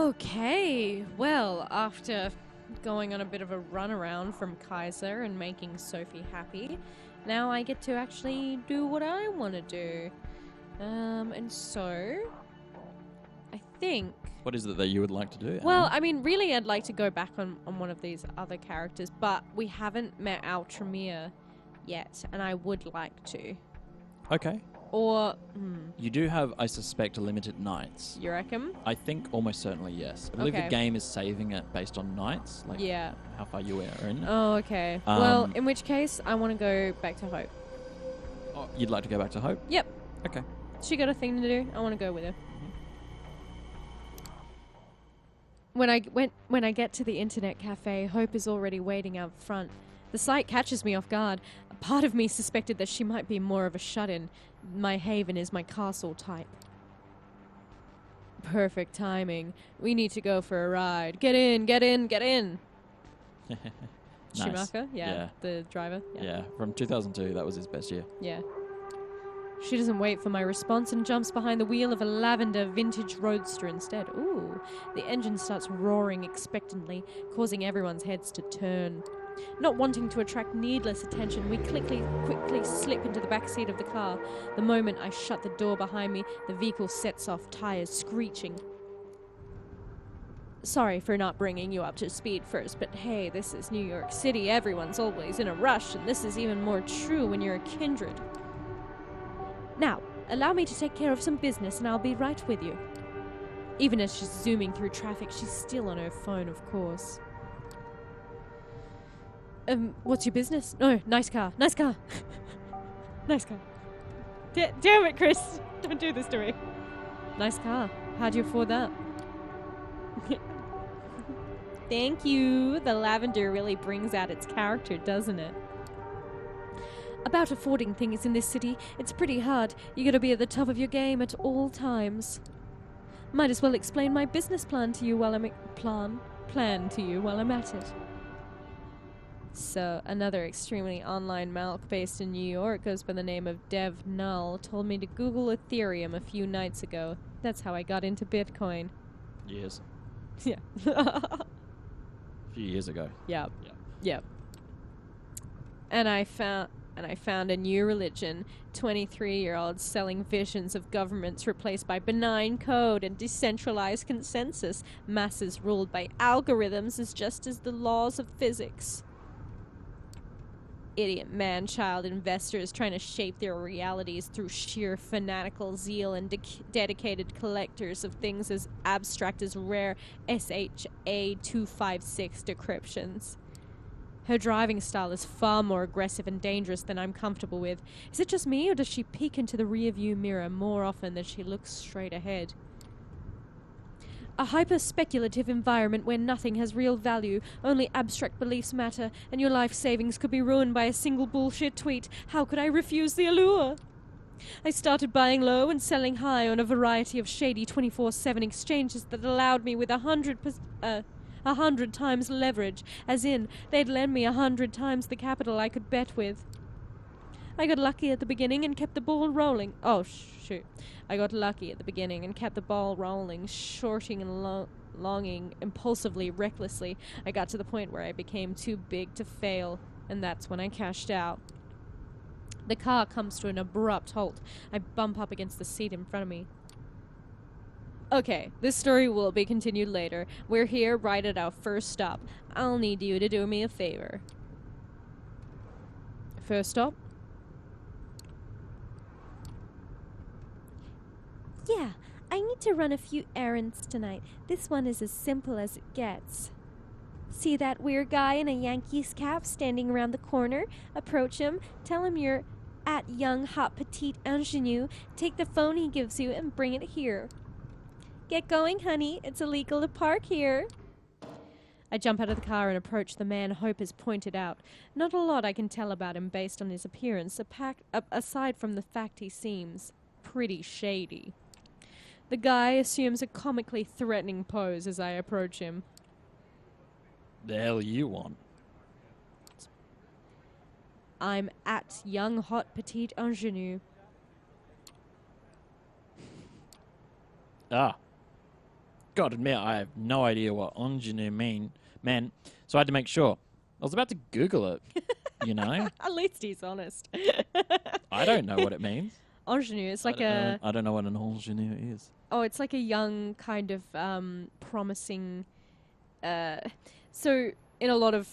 Okay, well, after going on a bit of a runaround from Kaiser and making Sophie happy, now I get to actually do what I want to do. And so, I think... What is it that you would like to do? Well, Anna? I mean, really I'd like to go back on one of these other characters, but we haven't met Altramir yet, and I would like to. Okay. Or, You do have, I suspect, limited nights. you reckon? I think almost certainly yes. I believe Okay. the game is saving it based on nights, like Yeah. how far you are in. Oh, okay. Well, in which case, I want to go back to Hope. Oh, you'd like to go back to Hope? Yep. Okay. She got a thing to do. I want to go with her. When I get to the internet cafe, Hope is already waiting out front. The sight catches me off guard. A part of me suspected that she might be more of a shut-in. My haven is my castle type. Perfect timing. We need to go for a ride. Get in, get in, get in. Nice. Schumacher? Yeah, Yeah. the driver. Yeah, from 2002, that was his best year. Yeah. She doesn't wait for my response and jumps behind the wheel of a lavender vintage roadster instead. Ooh. The engine starts roaring expectantly, causing everyone's heads to turn. Not wanting to attract needless attention, we quickly slip into the back seat of the car. The moment I shut the door behind me, the vehicle sets off, tires screeching. Sorry for not bringing you up to speed first, but hey, this is New York City. Everyone's always in a rush, and this is even more true when you're a kindred. Now, allow me to take care of some business and I'll be right with you. Even as she's zooming through traffic, she's still on her phone, of course. What's your business? No, nice car. Nice car. Nice car. Damn it, Chris. Don't do this to me. Nice car. How'd you afford that? Thank you. The lavender really brings out its character, doesn't it? About affording things in this city, it's pretty hard. You gotta be at the top of your game at all times. Might as well explain my business plan to you while I'm at it. So, another extremely online malk based in New York goes by the name of Dev Null told me to Google Ethereum a few nights ago. That's how I got into Bitcoin. Years. Yeah. A few years ago. Yep. Yeah. Yep. And I found a new religion, 23-year-olds selling visions of governments replaced by benign code and decentralized consensus, masses ruled by algorithms as just as the laws of physics. Idiot man-child investors trying to shape their realities through sheer fanatical zeal and dedicated collectors of things as abstract as rare SHA-256 decryptions. Her driving style is far more aggressive and dangerous than I'm comfortable with. Is it just me, or does she peek into the rearview mirror more often than she looks straight ahead? A hyper-speculative environment where nothing has real value, only abstract beliefs matter, and your life savings could be ruined by a single bullshit tweet. How could I refuse the allure? I started buying low and selling high on a variety of shady 24/7 exchanges that allowed me with 100 times leverage, as in, they'd lend me 100 times the capital I could bet with. I got lucky at the beginning and kept the ball rolling. Oh, shoot. I got lucky at the beginning and kept the ball rolling, shorting and longing, impulsively, recklessly. I got to the point where I became too big to fail, and that's when I cashed out. The car comes to an abrupt halt. I bump up against the seat in front of me. Okay, this story will be continued later. We're here right at our first stop. I'll need you to do me a favor. First stop? Yeah, I need to run a few errands tonight. This one is as simple as it gets. See that weird guy in a Yankees cap standing around the corner? Approach him, tell him you're at young hot petite ingenue, take the phone he gives you and bring it here. Get going, honey. It's illegal to park here. I jump out of the car and approach the man Hope has pointed out. Not a lot I can tell about him based on his appearance, aside from the fact he seems pretty shady. The guy assumes a comically threatening pose as I approach him. The hell you want? I'm at young hot petite ingenue. gotta admit, I have no idea what ingenue meant, so I had to make sure. I was about to Google it, you know? At least he's honest. I don't know what it means. Ingenue, it's like I don't know what an ingenue is. Oh, it's like a young kind of promising. So in a lot of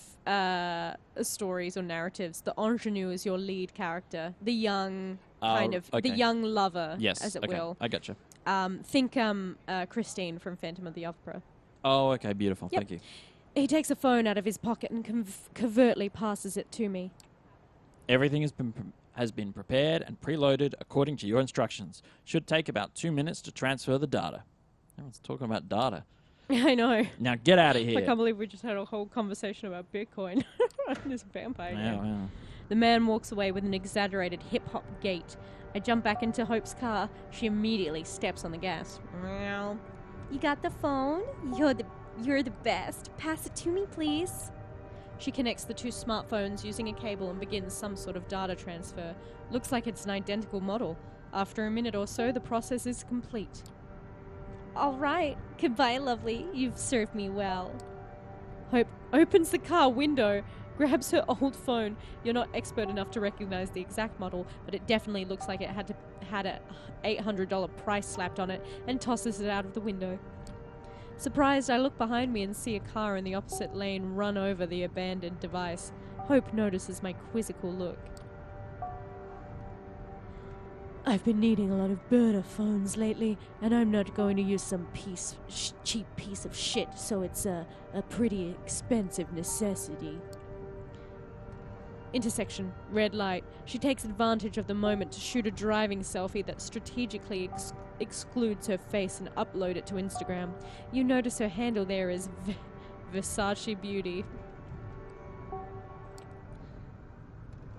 stories or narratives, the ingenue is your lead character, the young the young lover, Yes, as it okay. will. I gotcha. Think Christine from Phantom of the Opera. Oh, okay, beautiful. Yep. Thank you. He takes a phone out of his pocket and covertly passes it to me. Everything has been prepared and preloaded according to your instructions. Should take about 2 minutes to transfer the data. Everyone's talking about data. I know. Now get out of here. I can't believe we just had a whole conversation about Bitcoin. This vampire game. Yeah. The man walks away with an exaggerated hip-hop gait. I jump back into Hope's car. She immediately steps on the gas. Meow. You got the phone? You're the best. Pass it to me, please. She connects the two smartphones using a cable and begins some sort of data transfer. Looks like it's an identical model. After a minute or so, the process is complete. All right. Goodbye, lovely. You've served me well. Hope opens the car window, grabs her old phone. You're not expert enough to recognize the exact model, but it definitely looks like it had a $800 price slapped on it, and tosses it out of the window. Surprised, I look behind me and see a car in the opposite lane run over the abandoned device. Hope notices my quizzical look. I've been needing a lot of burner phones lately, and I'm not going to use some cheap piece of shit, so it's a pretty expensive necessity. Intersection, red light. She takes advantage of the moment to shoot a driving selfie that strategically excludes her face and upload it to Instagram. You notice her handle there is Versace Beauty.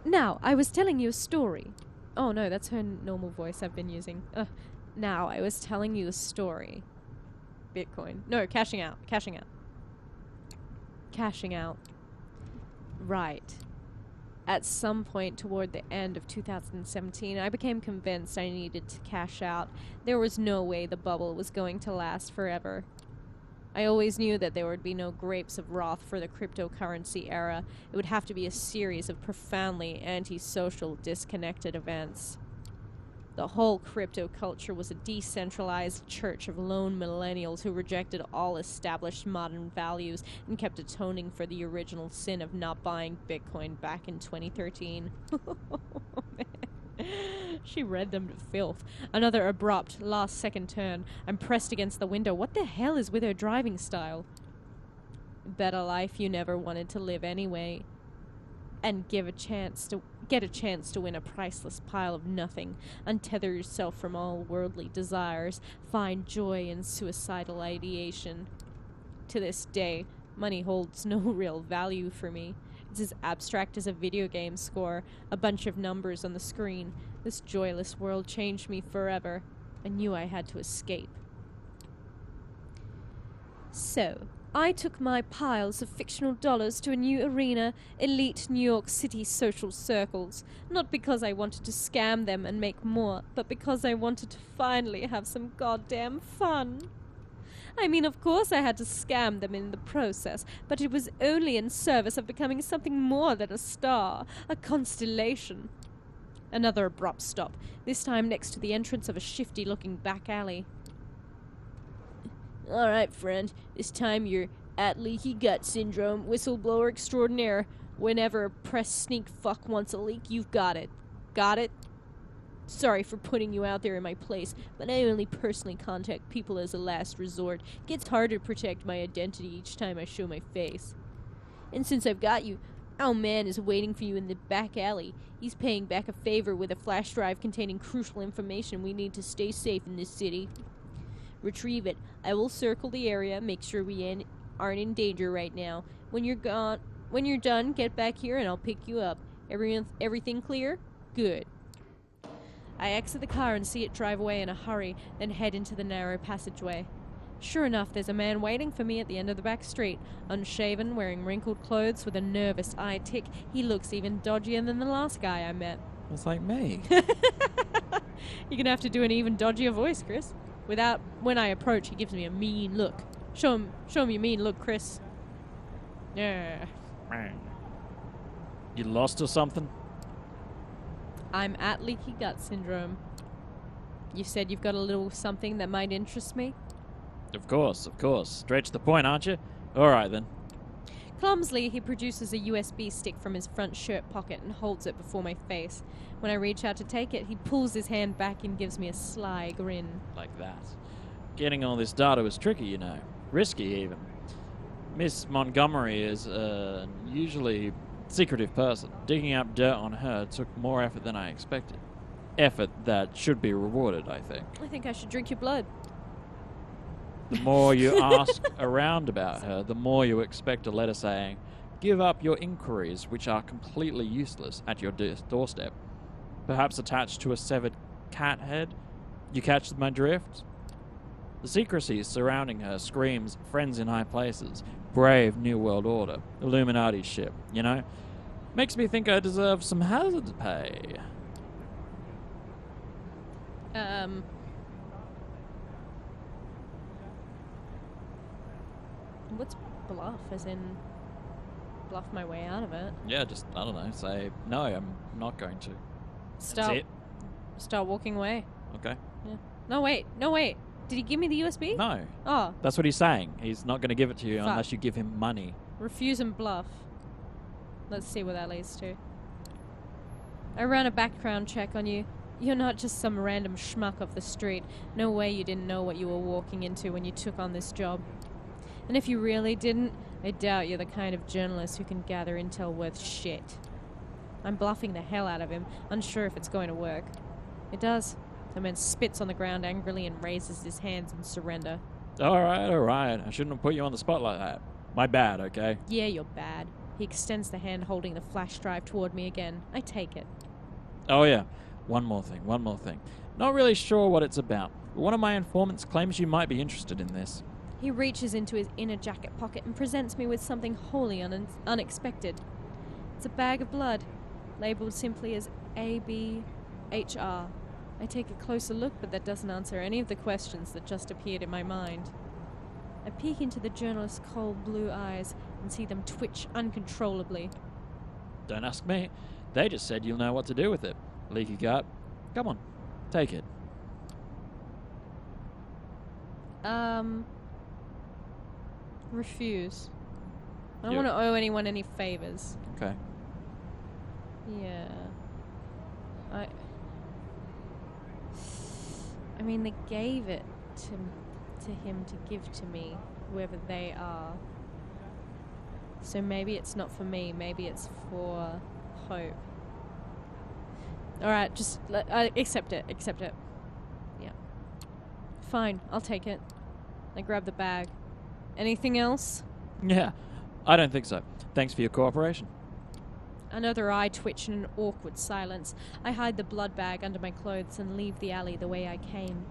Now, I was telling you a story. Oh no, that's her normal voice I've been using. Now, I was telling you a story. Bitcoin. No, cashing out. Right. At some point toward the end of 2017, I became convinced I needed to cash out. There was no way the bubble was going to last forever. I always knew that there would be no grapes of wrath for the cryptocurrency era. It would have to be a series of profoundly antisocial, disconnected events. The whole crypto culture was a decentralized church of lone millennials who rejected all established modern values and kept atoning for the original sin of not buying Bitcoin back in 2013. Oh, man. She read them to filth. Another abrupt, last-second turn. I'm pressed against the window. What the hell is with her driving style? Bet a life you never wanted to live anyway. And get a chance to win a priceless pile of nothing. Untether yourself from all worldly desires. Find joy in suicidal ideation. To this day, money holds no real value for me. It's as abstract as a video game score, a bunch of numbers on the screen. This joyless world changed me forever. I knew I had to escape. So, I took my piles of fictional dollars to a new arena, elite New York City social circles. Not because I wanted to scam them and make more, but because I wanted to finally have some goddamn fun. I mean, of course I had to scam them in the process, but it was only in service of becoming something more than a star, a constellation. Another abrupt stop, this time next to the entrance of a shifty-looking back alley. All right, friend. This time you're at leaky gut syndrome, whistleblower extraordinaire. Whenever a press sneak fuck wants a leak, you've got it. Got it? Sorry for putting you out there in my place, but I only personally contact people as a last resort. Gets harder to protect my identity each time I show my face. And since I've got you, our man is waiting for you in the back alley. He's paying back a favor with a flash drive containing crucial information we need to stay safe in this city. Retrieve it. I will circle the area, make sure we aren't in danger right now. When you're done, get back here and I'll pick you up. Everything clear? Good. I exit the car and see it drive away in a hurry, then head into the narrow passageway. Sure enough, there's a man waiting for me at the end of the back street. Unshaven, wearing wrinkled clothes with a nervous eye tick. He looks even dodgier than the last guy I met. It's like me. You're gonna have to do an even dodgier voice, Chris. When I approach, he gives me a mean look. Show him your mean look, Chris. Yeah. You lost or something? I'm at leaky gut syndrome. You said you've got a little something that might interest me? Of course. Straight to the point, aren't you? All right, then. Clumsily, he produces a USB stick from his front shirt pocket and holds it before my face. When I reach out to take it, he pulls his hand back and gives me a sly grin. Like that. Getting all this data was tricky, you know. Risky, even. Miss Montgomery is a usually secretive person. Digging up dirt on her took more effort than I expected. Effort that should be rewarded, I think. I think I should drink your blood. The more you ask around about her, the more you expect a letter saying, "Give up your inquiries, which are completely useless," at your doorstep. Perhaps attached to a severed cat head? You catch my drift? The secrecy surrounding her screams friends in high places, brave New World Order, Illuminati ship, you know? Makes me think I deserve some hazard pay. What's bluff? As in, bluff my way out of it? Yeah, just, I don't know, say, no, I'm not going to. That's it. Start walking away. Okay. Yeah. No, wait. Did he give me the USB? No. Oh. That's what he's saying. He's not going to give it to you Fuck. unless you give him money. Refuse and bluff. Let's see what that leads to. I ran a background check on you. You're not just some random schmuck off the street. No way you didn't know what you were walking into when you took on this job. And if you really didn't, I doubt you're the kind of journalist who can gather intel worth shit. I'm bluffing the hell out of him, unsure if it's going to work. It does. The man spits on the ground angrily and raises his hands in surrender. All right. I shouldn't have put you on the spot like that. My bad, okay? Yeah, you're bad. He extends the hand holding the flash drive toward me again. I take it. Oh, yeah. One more thing. Not really sure what it's about. But one of my informants claims you might be interested in this. He reaches into his inner jacket pocket and presents me with something wholly unexpected. It's a bag of blood, labeled simply as ABHR. I take a closer look, but that doesn't answer any of the questions that just appeared in my mind. I peek into the journalist's cold blue eyes and see them twitch uncontrollably. Don't ask me. They just said you'll know what to do with it. Leaky gut. Come on. Take it. Refuse. I don't Yep. want to owe anyone any favors. Okay. Yeah. I mean, they gave it to him to give to me, whoever they are. So maybe it's not for me. Maybe it's for Hope. All right, just accept it. Accept it. Yeah. Fine, I'll take it. I grab the bag. Anything else? Yeah. I don't think so. Thanks for your cooperation. Another eye twitch in an awkward silence. I hide the blood bag under my clothes and leave the alley the way I came.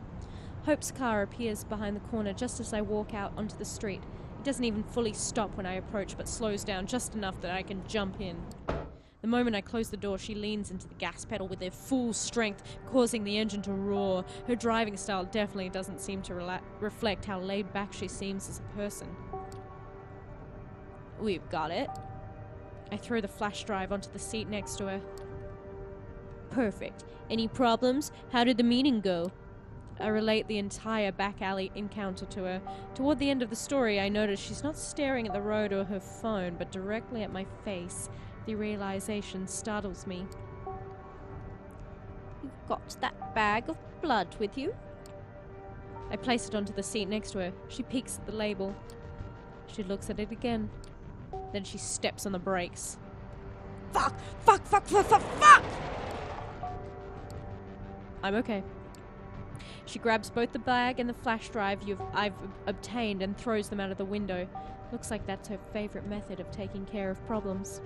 Hope's car appears behind the corner just as I walk out onto the street. It doesn't even fully stop when I approach, but slows down just enough that I can jump in. The moment I close the door, she leans into the gas pedal with her full strength, causing the engine to roar. Her driving style definitely doesn't seem to reflect how laid back she seems as a person. We've got it. I throw the flash drive onto the seat next to her. Perfect. Any problems? How did the meeting go? I relate the entire back alley encounter to her. Toward the end of the story, I notice she's not staring at the road or her phone, but directly at my face. The realization startles me. You've got that bag of blood with you? I place it onto the seat next to her. She peeks at the label. She looks at it again. Then she steps on the brakes. Fuck! I'm okay. She grabs both the bag and the flash drive I've obtained and throws them out of the window. Looks like that's her favorite method of taking care of problems.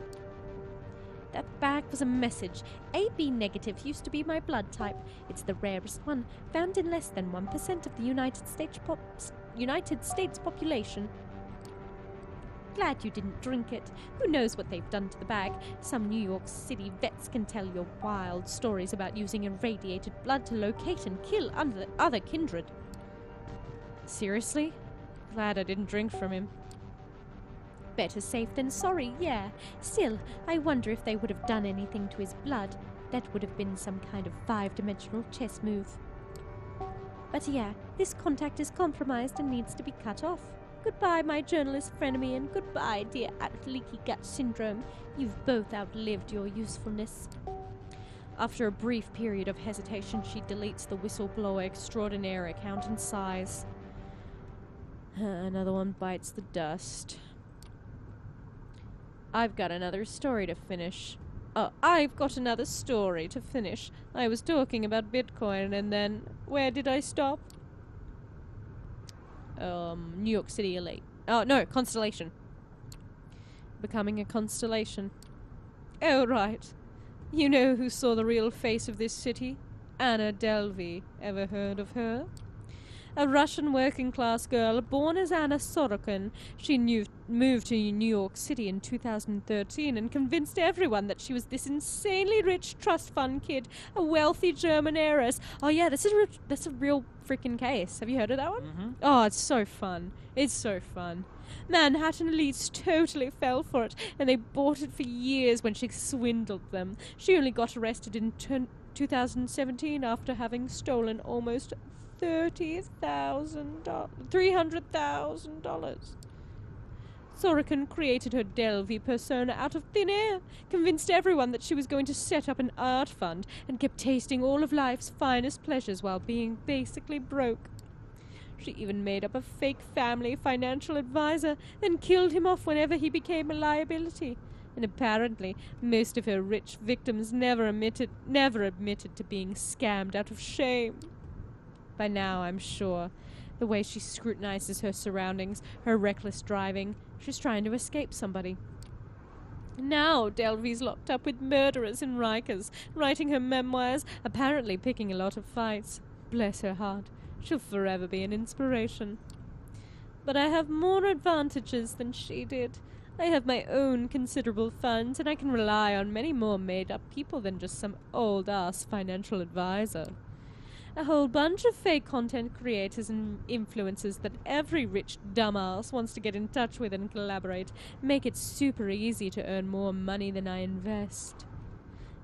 That bag was a message. AB negative used to be my blood type. It's the rarest one, found in less than 1% of the United States population. Glad you didn't drink it. Who knows what they've done to the bag? Some New York City vets can tell you wild stories about using irradiated blood to locate and kill other kindred. Seriously? Glad I didn't drink from him. Better safe than sorry, yeah. Still, I wonder if they would have done anything to his blood. That would have been some kind of 5-dimensional chess move. But yeah, this contact is compromised and needs to be cut off. Goodbye, my journalist frenemy, and goodbye, dear leaky gut syndrome. You've both outlived your usefulness. After a brief period of hesitation, she deletes the whistleblower extraordinaire account and sighs. Another one bites the dust. I've got another story to finish. I was talking about Bitcoin, and then where did I stop? New York City elite. Oh, no, Constellation. Becoming a constellation. Oh, right. You know who saw the real face of this city? Anna Delvey. Ever heard of her? A Russian working-class girl born as Anna Sorokin. She moved to New York City in 2013 and convinced everyone that she was this insanely rich trust fund kid, a wealthy German heiress. Oh yeah, that's a real freaking case. Have you heard of that one? Mm-hmm. Oh, it's so fun. It's so fun. Manhattan elites totally fell for it, and they bought it for years when she swindled them. She only got arrested in 2017 after having stolen almost $300,000. Sorokin created her Delvey persona out of thin air, convinced everyone that she was going to set up an art fund, and kept tasting all of life's finest pleasures while being basically broke. She even made up a fake family financial advisor, then killed him off whenever he became a liability. And apparently, most of her rich victims never admitted to being scammed out of shame. By now, I'm sure, the way she scrutinizes her surroundings, her reckless driving, she's trying to escape somebody. Now Delvey's locked up with murderers in Rikers, writing her memoirs, apparently picking a lot of fights. Bless her heart. She'll forever be an inspiration. But I have more advantages than she did. I have my own considerable funds, and I can rely on many more made-up people than just some old-ass financial advisor. A whole bunch of fake content creators and influencers that every rich dumbass wants to get in touch with and collaborate, make it super easy to earn more money than I invest.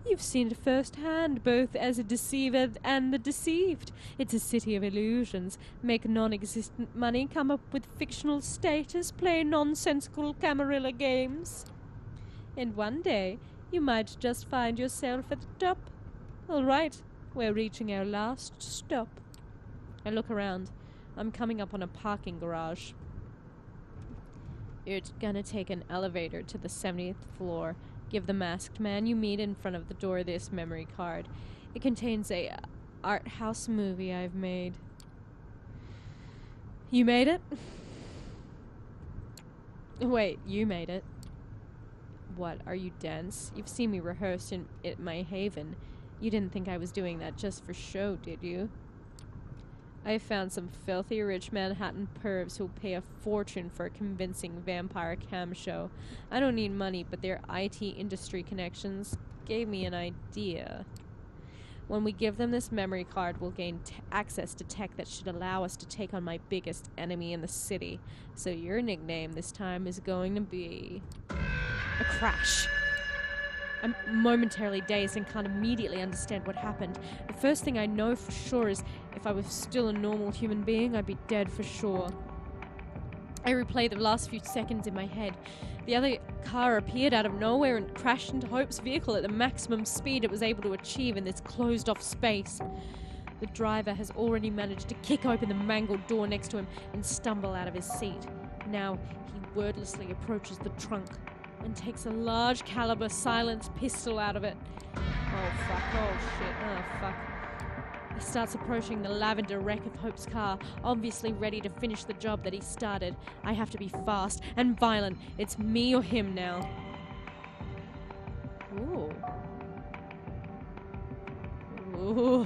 You've seen it firsthand, both as a deceiver and the deceived. It's a city of illusions. Make non-existent money, come up with fictional status, play nonsensical Camarilla games. And one day, you might just find yourself at the top. All right, we're reaching our last stop. I look around. I'm coming up on a parking garage. You're gonna take an elevator to the 70th floor. Give the masked man you meet in front of the door this memory card. It contains a art house movie I've made. You made it? Wait, you made it. What, are you dense? You've seen me rehearse at my haven. You didn't think I was doing that just for show, did you? I found some filthy rich Manhattan pervs who'll pay a fortune for a convincing vampire cam show. I don't need money, but their IT industry connections gave me an idea. When we give them this memory card, we'll gain access to tech that should allow us to take on my biggest enemy in the city. So your nickname this time is going to be... a crash. I'm momentarily dazed and can't immediately understand what happened. The first thing I know for sure is if I was still a normal human being, I'd be dead for sure. I replay the last few seconds in my head. The other car appeared out of nowhere and crashed into Hope's vehicle at the maximum speed it was able to achieve in this closed-off space. The driver has already managed to kick open the mangled door next to him and stumble out of his seat. Now, he wordlessly approaches the trunk and takes a large caliber silenced pistol out of it. Oh fuck, oh shit, oh fuck. He starts approaching the lavender wreck of Hope's car, obviously ready to finish the job that he started. I have to be fast and violent. It's me or him now. Ooh. Ooh.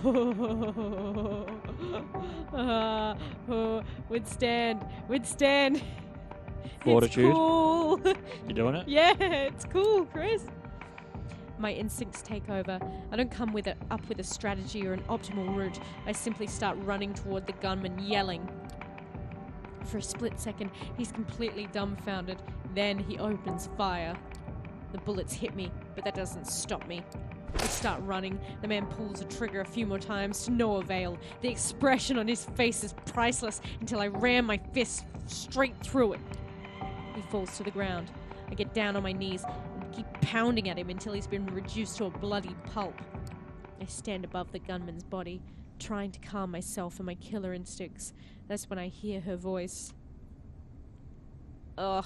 Withstand. Fortitude. It's cool. You doing it? Yeah, it's cool, Chris. My instincts take over. I don't come up with a strategy or an optimal route. I simply start running toward the gunman, yelling. For a split second, he's completely dumbfounded. Then he opens fire. The bullets hit me, but that doesn't stop me. I start running. The man pulls the trigger a few more times to no avail. The expression on his face is priceless until I ram my fist straight through it. He falls to the ground. I get down on my knees and keep pounding at him until he's been reduced to a bloody pulp. I stand above the gunman's body, trying to calm myself and my killer instincts. That's when I hear her voice. Ugh.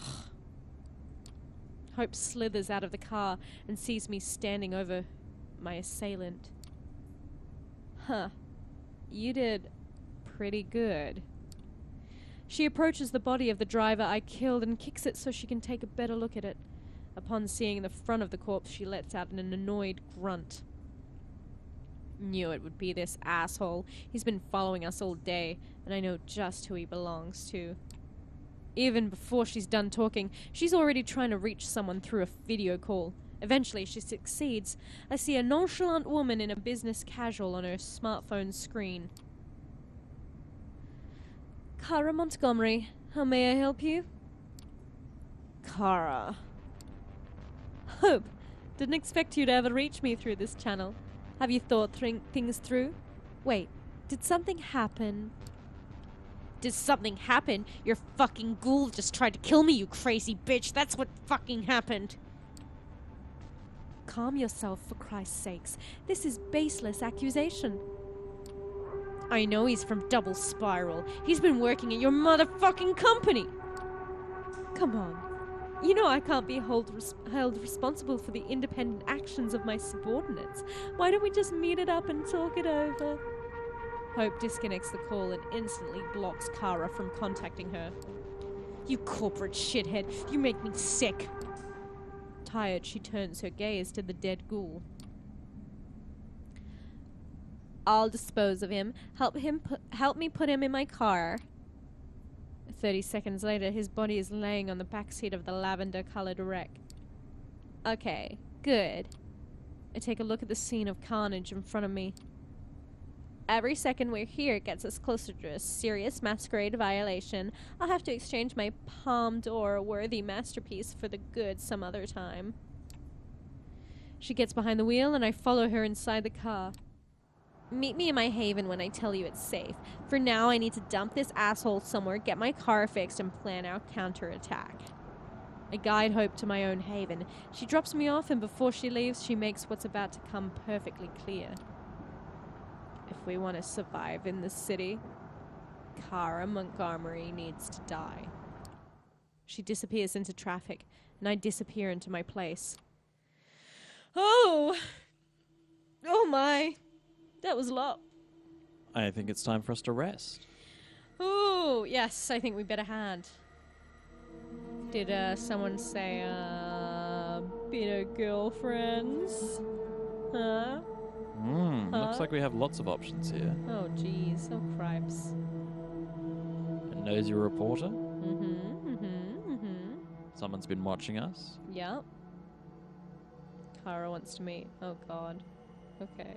Hope slithers out of the car and sees me standing over my assailant. Huh. You did pretty good. She approaches the body of the driver I killed and kicks it so she can take a better look at it. Upon seeing the front of the corpse, she lets out an annoyed grunt. Knew it would be this asshole. He's been following us all day, and I know just who he belongs to. Even before she's done talking, she's already trying to reach someone through a video call. Eventually, she succeeds. I see a nonchalant woman in a business casual on her smartphone screen. Kara Montgomery, how may I help you? Kara. Hope, didn't expect you to ever reach me through this channel. Have you thought things through? Wait, did something happen? Did something happen? Your fucking ghoul just tried to kill me, you crazy bitch. That's what fucking happened. Calm yourself, for Christ's sakes. This is baseless accusation. I know he's from Double Spiral. He's been working at your motherfucking company. Come on. You know I can't be held responsible for the independent actions of my subordinates. Why don't we just meet it up and talk it over? Hope disconnects the call and instantly blocks Kara from contacting her. You corporate shithead, you make me sick. Tired, she turns her gaze to the dead ghoul. I'll dispose of him. Help me put him in my car. 30 seconds later, his body is laying on the backseat of the lavender-colored wreck. Okay, good. I take a look at the scene of carnage in front of me. Every second we're here gets us closer to a serious masquerade violation. I'll have to exchange my Palme d'Or-worthy masterpiece for the goods some other time. She gets behind the wheel and I follow her inside the car. Meet me in my haven when I tell you it's safe. For now, I need to dump this asshole somewhere, get my car fixed, and plan our counterattack. I guide Hope to my own haven. She drops me off, and before she leaves, she makes what's about to come perfectly clear. If we want to survive in this city, Kara Montgomery needs to die. She disappears into traffic, and I disappear into my place. Oh! Oh my! That was a lot. I think it's time for us to rest. Oh, yes, I think we better hand. Did someone say, been girlfriends? Huh? Looks like we have lots of options here. Oh, jeez. Oh, cripes. A nosy reporter. Mm-hmm. Someone's been watching us. Yep. Kara wants to meet. Oh, God. Okay.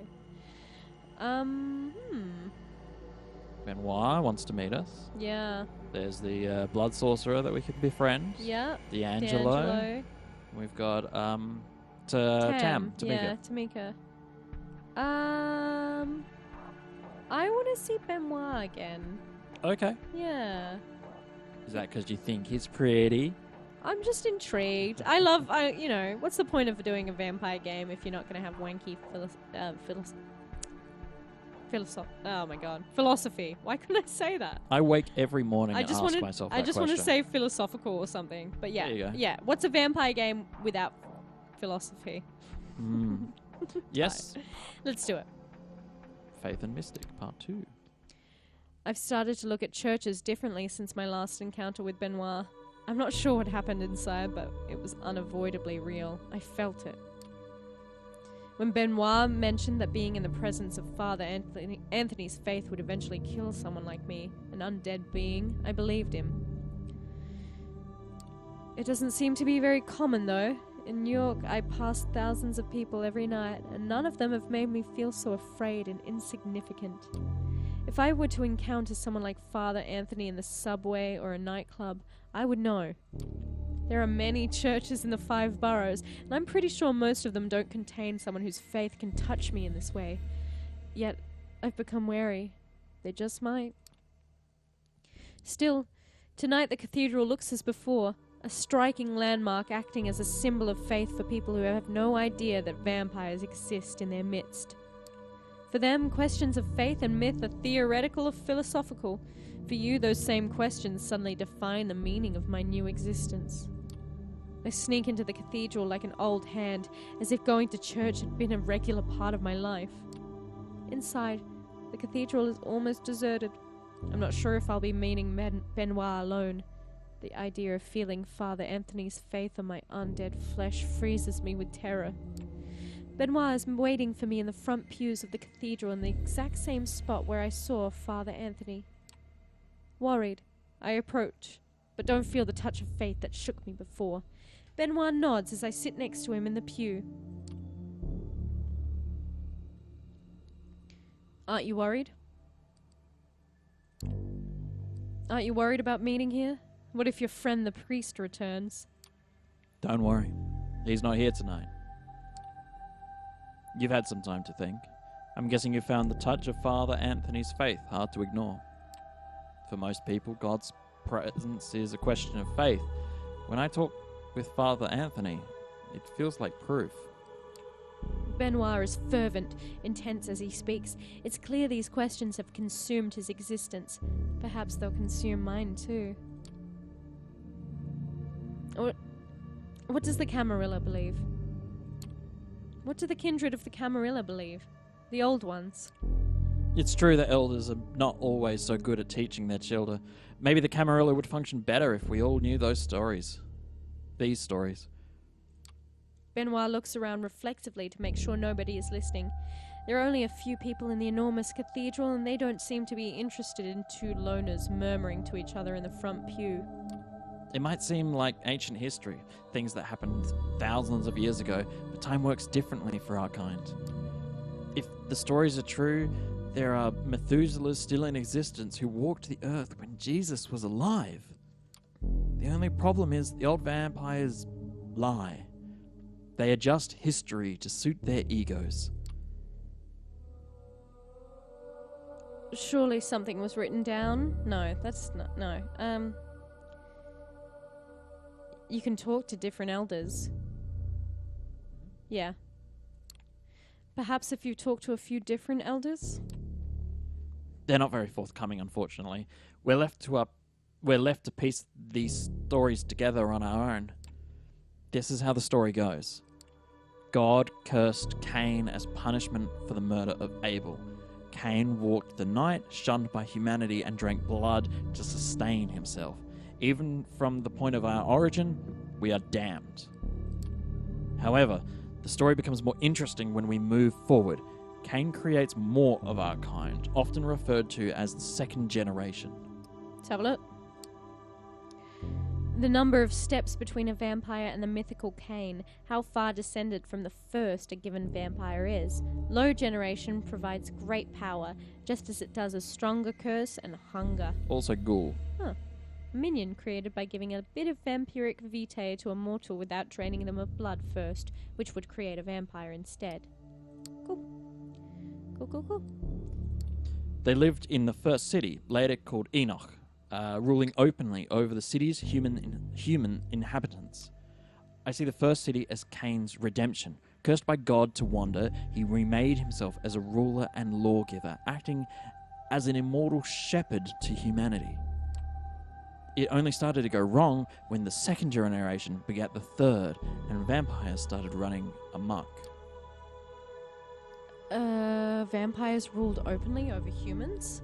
Benoit wants to meet us. Yeah. There's the blood sorcerer that we could befriend. Yeah. D'Angelo. We've got Tam. Tamika. Yeah, Tamika. I want to see Benoit again. Okay. Yeah. Is that because you think he's pretty? I'm just intrigued. You know, what's the point of doing a vampire game if you're not going to have wanky philosophy. Why couldn't I say that? I wake every morning and ask myself that I just want to say philosophical or something. But yeah. There you go. Yeah. What's a vampire game without philosophy? Yes. Right. Let's do it. Faith and Mystic, Part 2. I've started to look at churches differently since my last encounter with Benoit. I'm not sure what happened inside, but it was unavoidably real. I felt it. When Benoit mentioned that being in the presence of Father Anthony's faith would eventually kill someone like me, an undead being, I believed him. It doesn't seem to be very common, though. In New York, I pass thousands of people every night, and none of them have made me feel so afraid and insignificant. If I were to encounter someone like Father Anthony in the subway or a nightclub, I would know. There are many churches in the 5 boroughs, and I'm pretty sure most of them don't contain someone whose faith can touch me in this way. Yet, I've become wary. They just might. Still, tonight the cathedral looks as before, a striking landmark acting as a symbol of faith for people who have no idea that vampires exist in their midst. For them, questions of faith and myth are theoretical or philosophical. For you, those same questions suddenly define the meaning of my new existence. I sneak into the cathedral like an old hand, as if going to church had been a regular part of my life. Inside, the cathedral is almost deserted. I'm not sure if I'll be meeting Benoit alone. The idea of feeling Father Anthony's faith on my undead flesh freezes me with terror. Benoit is waiting for me in the front pews of the cathedral in the exact same spot where I saw Father Anthony. Worried, I approach, but don't feel the touch of faith that shook me before. Benoit nods as I sit next to him in the pew. Aren't you worried? Aren't you worried about meeting here? What if your friend the priest returns? Don't worry. He's not here tonight. You've had some time to think. I'm guessing you found the touch of Father Anthony's faith hard to ignore. For most people, God's presence is a question of faith. When I talk with Father Anthony, it feels like proof. Benoit is fervent, intense as he speaks. It's clear these questions have consumed his existence. Perhaps they'll consume mine too. What does the Camarilla believe? What do the kindred of the Camarilla believe? The old ones. It's true that elders are not always so good at teaching their children. Maybe the Camarilla would function better if we all knew those stories. These stories. Benoit looks around reflectively to make sure nobody is listening. There are only a few people in the enormous cathedral, and they don't seem to be interested in 2 loners murmuring to each other in the front pew. It might seem like ancient history, things that happened thousands of years ago, but time works differently for our kind. If the stories are true, there are Methuselahs still in existence who walked the earth when Jesus was alive. The only problem is the old vampires lie. They adjust history to suit their egos. Surely something was written down? No, that's not... No. You can talk to different elders. Yeah. Perhaps if you talk to a few different elders? They're not very forthcoming, unfortunately. We're left to piece these stories together on our own. This is how the story goes. God cursed Cain as punishment for the murder of Abel. Cain walked the night, shunned by humanity, and drank blood to sustain himself. Even from the point of our origin, we are damned. However, the story becomes more interesting when we move forward. Cain creates more of our kind, often referred to as the second generation. Let's have a look. The number of steps between a vampire and the mythical Cain, how far descended from the first a given vampire is. Low generation provides great power, just as it does a stronger curse and hunger. Also ghoul. Minion created by giving a bit of vampiric vitae to a mortal without draining them of blood first, which would create a vampire instead. Cool. Cool. They lived in the first city, later called Enoch, ruling openly over the city's human inhabitants. I see the first city as Cain's redemption. Cursed by God to wander, he remade himself as a ruler and lawgiver, acting as an immortal shepherd to humanity. It only started to go wrong when the second generation begat the third, and vampires started running amok. Vampires ruled openly over humans?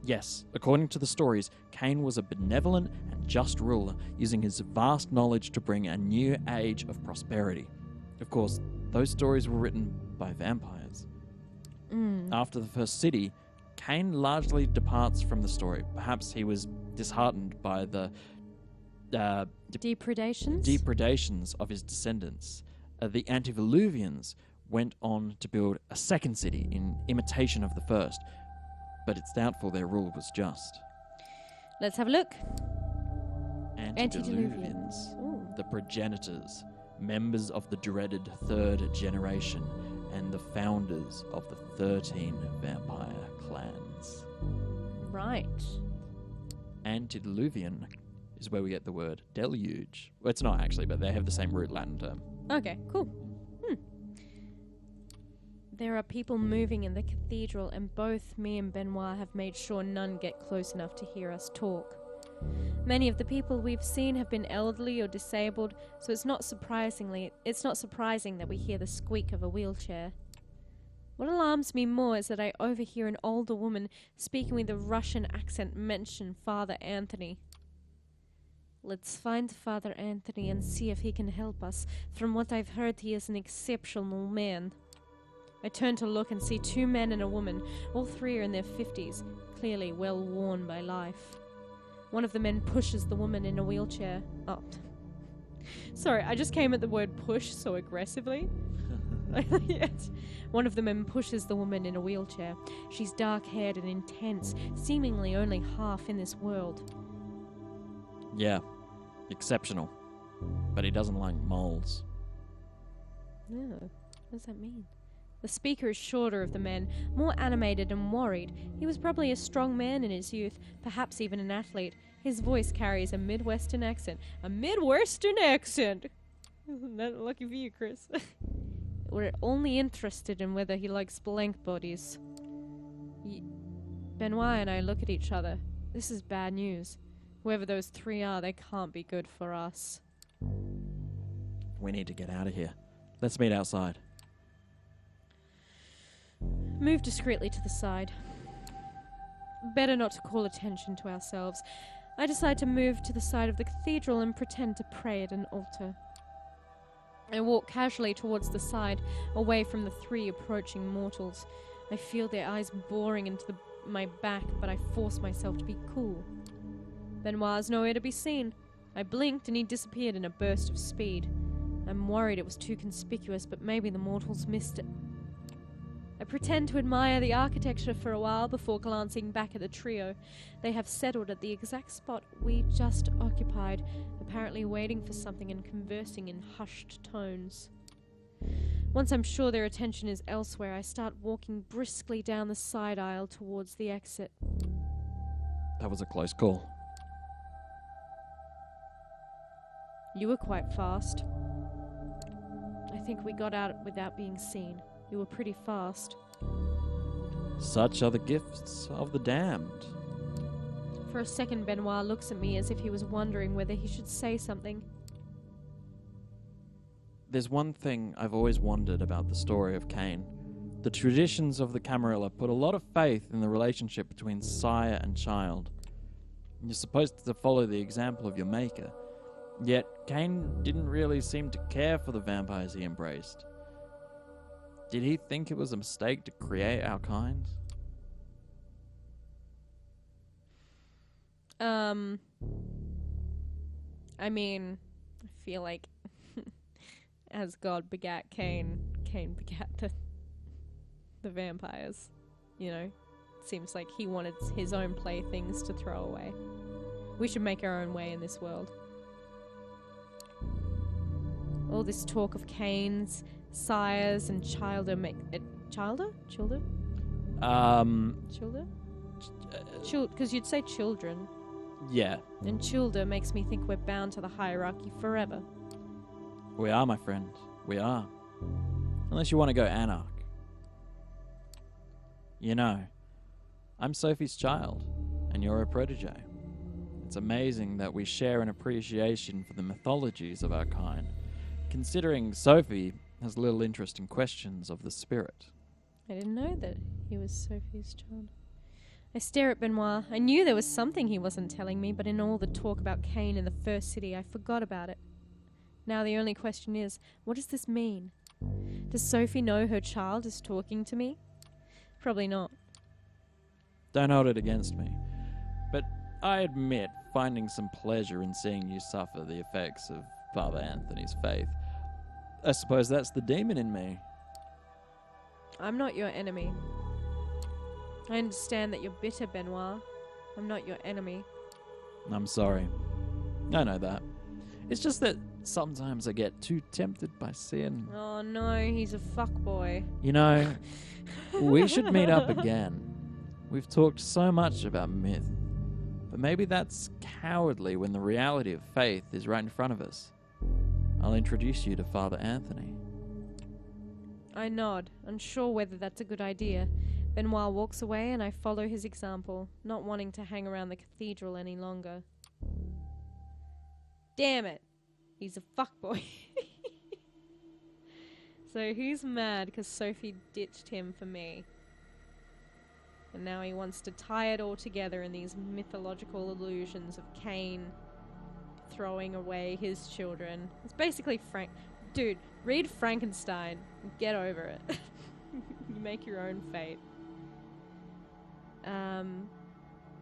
Yes, according to the stories, Cain was a benevolent and just ruler, using his vast knowledge to bring a new age of prosperity. Of course, those stories were written by vampires. After the first city, Cain largely departs from the story. Perhaps he was disheartened by the Depredations? depredations of his descendants. The antediluvians went on to build a second city in imitation of the first, but it's doubtful their rule was just. Let's have a look. Antediluvians, Ooh. the progenitors, members of the dreaded third generation, and the founders of the 13 vampire clans. Right. Antediluvian is where we get the word deluge. Well, it's not actually, but they have the same root Latin term. Okay, cool. There are people moving in the cathedral, and both me and Benoit have made sure none get close enough to hear us talk. Many of the people we've seen have been elderly or disabled, so it's not surprising that we hear the squeak of a wheelchair. What alarms me more is that I overhear an older woman speaking with a Russian accent mention Father Anthony. Let's find Father Anthony and see if he can help us. From what I've heard, he is an exceptional man. I turn to look and see two men and a woman. All three are in their 50s, clearly well worn by life. One of the men pushes the woman in a wheelchair. Oh. Sorry, I just came at the word push so aggressively. Yes. One of the men pushes the woman in a wheelchair. She's dark-haired and intense, seemingly only half in this world. Yeah, exceptional. But he doesn't like moles. No, what does that mean? The speaker is shorter of the men, more animated and worried. He was probably a strong man in his youth, perhaps even an athlete. His voice carries a Midwestern accent. A Midwestern accent! Isn't that lucky for you, Chris? We're only interested in whether he likes blank bodies. Benoit and I look at each other. This is bad news. Whoever those three are, they can't be good for us. We need to get out of here. Let's meet outside. Move discreetly to the side. Better not to call attention to ourselves. I decide to move to the side of the cathedral and pretend to pray at an altar. I walk casually towards the side, away from the three approaching mortals. I feel their eyes boring into my back, but I force myself to be cool. Benoit's nowhere to be seen. I blinked and he disappeared in a burst of speed. I'm worried it was too conspicuous, but maybe the mortals missed it. I pretend to admire the architecture for a while before glancing back at the trio. They have settled at the exact spot we just occupied, apparently waiting for something and conversing in hushed tones. Once I'm sure their attention is elsewhere, I start walking briskly down the side aisle towards the exit. That was a close call. You were quite fast. I think we got out without being seen. You were pretty fast. Such are the gifts of the damned. For a second, Benoit looks at me as if he was wondering whether he should say something. There's one thing I've always wondered about the story of Cain. The traditions of the Camarilla put a lot of faith in the relationship between sire and child. You're supposed to follow the example of your maker. Yet, Cain didn't really seem to care for the vampires he embraced. Did he think it was a mistake to create our kind? I mean, I feel like as God begat Cain, Cain begat the vampires. You know? It seems like he wanted his own playthings to throw away. We should make our own way in this world. All this talk of Cain's, sires, and childer make it childer? Childer? Childer? Because you'd say children. Yeah. And childer makes me think we're bound to the hierarchy forever. We are, my friend. We are. Unless you want to go anarch. You know, I'm Sophie's child, and you're a protege. It's amazing that we share an appreciation for the mythologies of our kind, considering Sophie has little interest in questions of the spirit. I didn't know that he was Sophie's child. I stare at Benoit. I knew there was something he wasn't telling me, but in all the talk about Cain in the first city, I forgot about it. Now the only question is, what does this mean? Does Sophie know her child is talking to me? Probably not. Don't hold it against me. But I admit finding some pleasure in seeing you suffer the effects of Father Anthony's faith. I suppose that's the demon in me. I'm not your enemy. I understand that you're bitter, Benoit. I'm not your enemy. I'm sorry. I know that. It's just that sometimes I get too tempted by sin. Oh no, he's a fuckboy. You know, we should meet up again. We've talked so much about myth, but maybe that's cowardly when the reality of faith is right in front of us. I'll introduce you to Father Anthony. I nod, unsure whether that's a good idea. Benoit walks away and I follow his example, not wanting to hang around the cathedral any longer. Damn it! He's a fuckboy. So he's mad because Sophie ditched him for me. And now he wants to tie it all together in these mythological illusions of Cain throwing away his children. It's basically Dude, read Frankenstein and get over it. You make your own fate.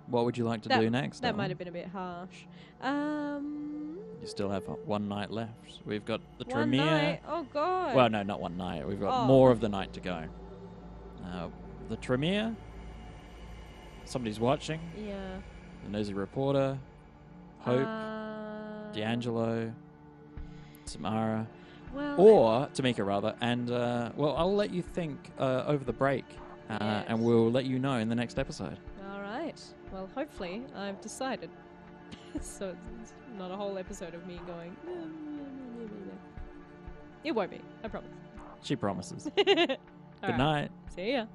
What would you like to do next? That Ellen? might have been a bit harsh. You still have one night left. We've got the One Tremere. night. Oh god. Well, no, not one night. We've got Oh. more of the night to go. The Tremere. Somebody's watching. Yeah. The Nosy Reporter. Hope. D'Angelo. Samara. Well, Or Tamika, rather. And, well, I'll let you think over the break. Yes. And we'll let you know in the next episode. all right. Well, hopefully I've decided. So it's not a whole episode of me going. It won't be. I promise. She promises. All Good right. night. See ya.